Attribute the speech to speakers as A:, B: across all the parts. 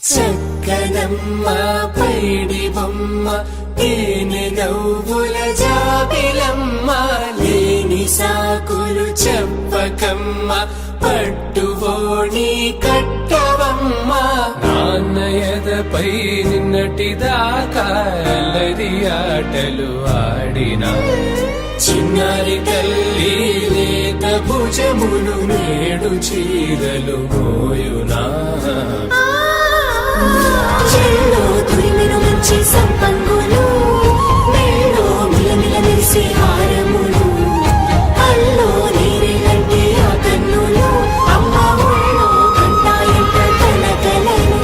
A: చక్కనమ్మ పైడి బొమ్మ తేనె నవ్వుల జాబిలమ్మ లేని సాకులు చెప్పకమ్మ పట్టువోణి కట్టవమ్మ నాన్నయదపై నిన్నటిదాకా అల్లరి ఆటలు ఆడినా చిన్నారి తల్లి లేత భుజములు నేడు చీరలు మోయునా చెల్లో తురిమిను మంచి సంపంగులు మెళ్ళో మిలమిల మెరిసే హారములు అల్లో నీరేలంటే ఆ కన్నులు అమ్మ ఒళ్ళో కంటాయంట కలకలను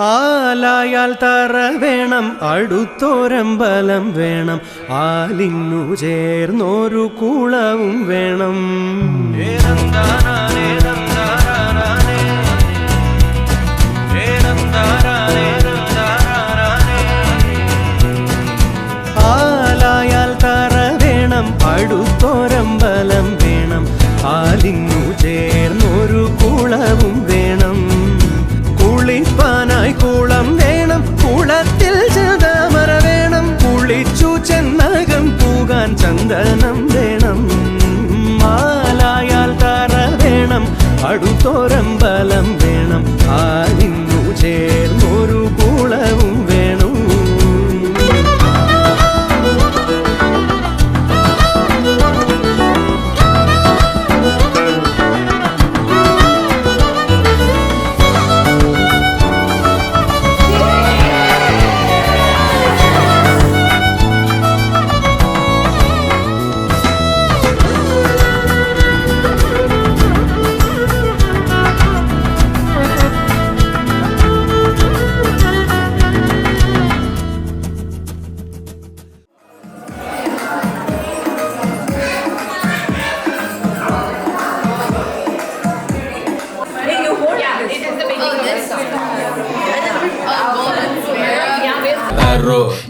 B: ആലായാൽ തറ വേണം അടുത്തോരമ്പലം വേണം ആലിന്നു ചേർന്നൊരു കുളവും വേണം ആലായാൽ തറ വേണം അടുത്തോരമ്പലം വേണം ആലിന്നു ചേർന്നൊരു കുളവും വേണം കുളിപ്പാനായി കുളം വേണം കുളത്തിൽ ചന്ദമര വേണം കുളിച്ചു ചെന്നകം പൂകാൻ ചന്ദനം വേണം മാലായാൽ തറ വേണം അടുത്തോരമ്പലം വേണം ആലിന്നു ചേർന്നൊരു കുളവും വേണം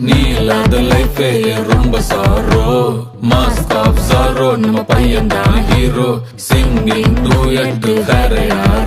A: நீ இல்லாத லைஃபே ரொம்ப சாரோ மாஸ்க் ஆஃப் சாரோ நம்ம பையன் தான் ஹீரோ சிங்கிங் டூயட் வேற யாரோ